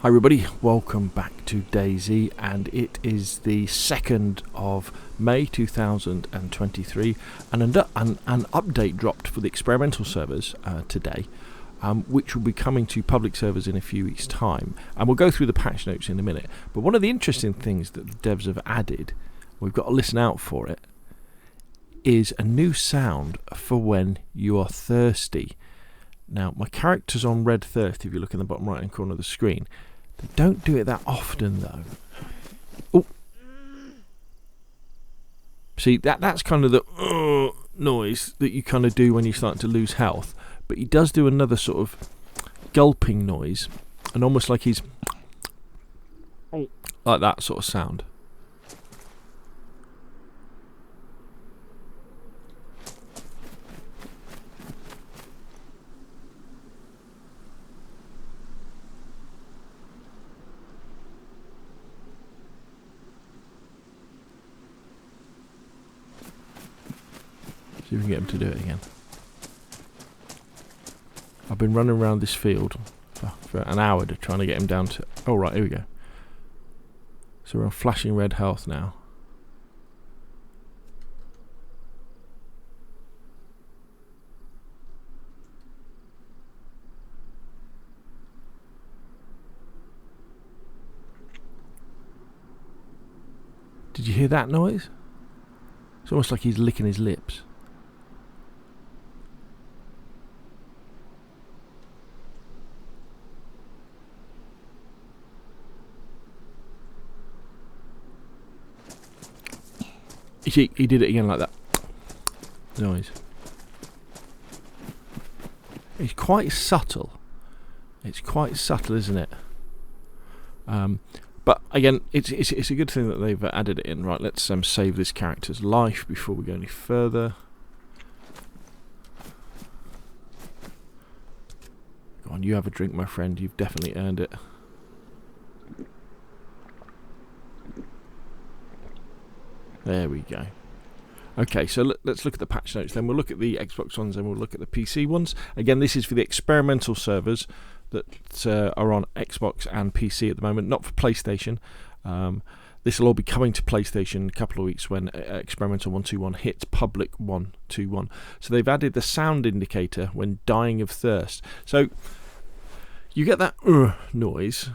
Hi everybody, welcome back to DayZ, and it is the 2nd of May 2023 and an update dropped for the experimental servers today, which will be coming to public servers in a few weeks time, and we'll go through the patch notes in a minute. But one of the interesting things that the devs have added, we've got to listen out for it, is a new sound for when you are thirsty. Now my character's on red thirst if you look in the bottom right hand corner of the screen. They don't do it that often though. Oh, see, that's kind of the noise that you kind of do when you start to lose health. But he does do another sort of gulping noise, and almost like he's like that sort of sound. See if we can get him to do it again. I've been running around this field for an hour trying to get him down to... Oh right, here we go. So we're on flashing red health now. Did you hear that noise? It's almost like he's licking his lips. He did it again like that noise. It's quite subtle. It's quite subtle, isn't it? But again, it's a good thing that they've added it in. Right, let's save this character's life before we go any further. Go on, you have a drink, my friend. You've definitely earned it. There we go. Okay, so let's look at the patch notes then. We'll look at the Xbox ones and we'll look at the PC ones. Again, this is for the experimental servers that are on Xbox and PC at the moment, not for PlayStation. This will all be coming to PlayStation in a couple of weeks when Experimental 1.2.1 hits Public 1.2.1. So they've added the sound indicator when dying of thirst. So you get that noise,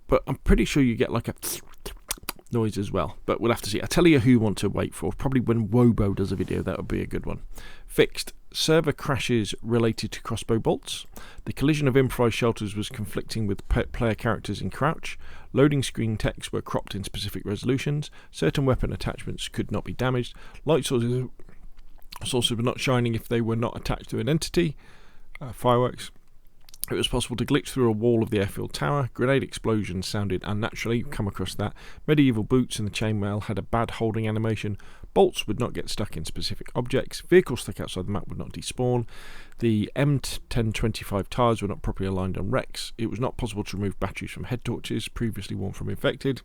but I'm pretty sure you get like a noise as well, but we'll have to see. I tell you who you want to wait for. Probably when Wobo does a video, that would be a good one. Fixed. Server crashes related to crossbow bolts. The collision of improvised shelters was conflicting with player characters in crouch. Loading screen text were cropped in specific resolutions. Certain weapon attachments could not be damaged. Light sources were not shining if they were not attached to an entity. Fireworks. It was possible to glitch through a wall of the airfield tower. Grenade explosions sounded unnaturally. You've come across that. Medieval boots in the chainmail had a bad holding animation. Bolts would not get stuck in specific objects. Vehicles stuck outside the map would not despawn. The M1025 tires were not properly aligned on wrecks. It was not possible to remove batteries from head torches previously worn from infected.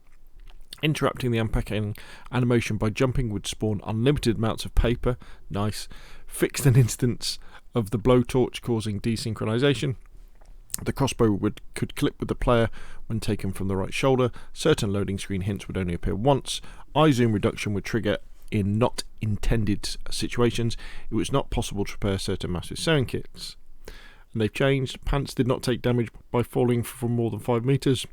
Interrupting the unpacking animation by jumping would spawn unlimited amounts of paper. Nice. Fixed an instance of the blowtorch causing desynchronization. The crossbow could clip with the player when taken from the right shoulder. Certain loading screen hints would only appear once. Eye zoom reduction would trigger in not intended situations. It was not possible to repair certain massive sewing kits. And they've changed. Pants did not take damage by falling from more than 5 meters.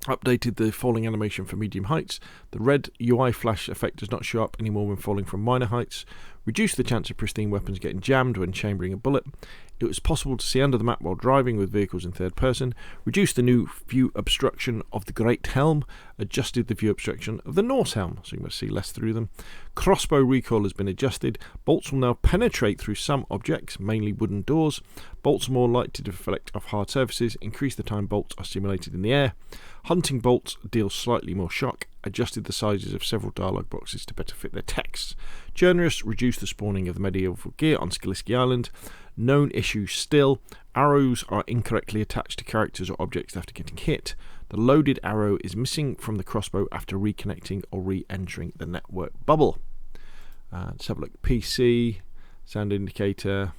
Updated the falling animation for medium heights. The red UI flash effect does not show up anymore when falling from minor heights. Reduced the chance of pristine weapons getting jammed when chambering a bullet. It was possible to see under the map while driving with vehicles in third person. Reduced the new view obstruction of the Great Helm. Adjusted the view obstruction of the Norse Helm, so you must see less through them. Crossbow recoil has been adjusted. Bolts will now penetrate through some objects, mainly wooden doors. Bolts are more likely to deflect off hard surfaces. Increase the time bolts are simulated in the air. Hunting bolts deal slightly more shock. Adjusted the sizes of several dialogue boxes to better fit their texts. Journalists reduced the spawning of the medieval gear on Skaliski Island. Known issue still. Arrows are incorrectly attached to characters or objects after getting hit. The loaded arrow is missing from the crossbow after reconnecting or re-entering the network bubble. Let's have a look. PC, sound indicator.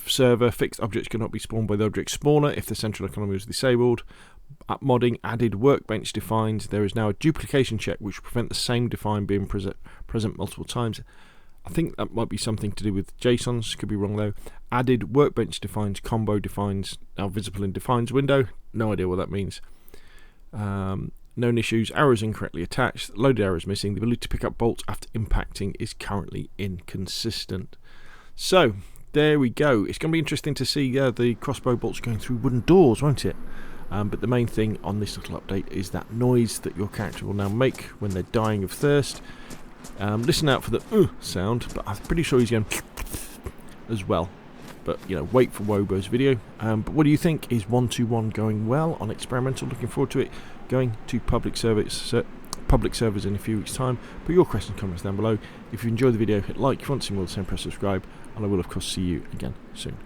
server, fixed objects cannot be spawned by the object spawner if the central economy was disabled. Modding added workbench defined. There is now a duplication check which will prevent the same define being present multiple times. I think that might be something to do with JSONs, could be wrong though. Added workbench defines, combo defines, now visible in defines window. No idea what that means. Known issues, arrows incorrectly attached, loaded arrows missing, the ability to pick up bolts after impacting is currently inconsistent. So, there we go. It's going to be interesting to see the crossbow bolts going through wooden doors, won't it? But the main thing on this little update is that noise that your character will now make when they're dying of thirst. Listen out for the sound, but I'm pretty sure he's going as well. But, you know, wait for Wobo's video. But what do you think? Is 121 going well on Experimental? Looking forward to it going to public servers in a few weeks' time. Put your questions and comments down below. If you enjoyed the video, hit like. If you want to see more of the same, press subscribe. And I will, of course, see you again soon.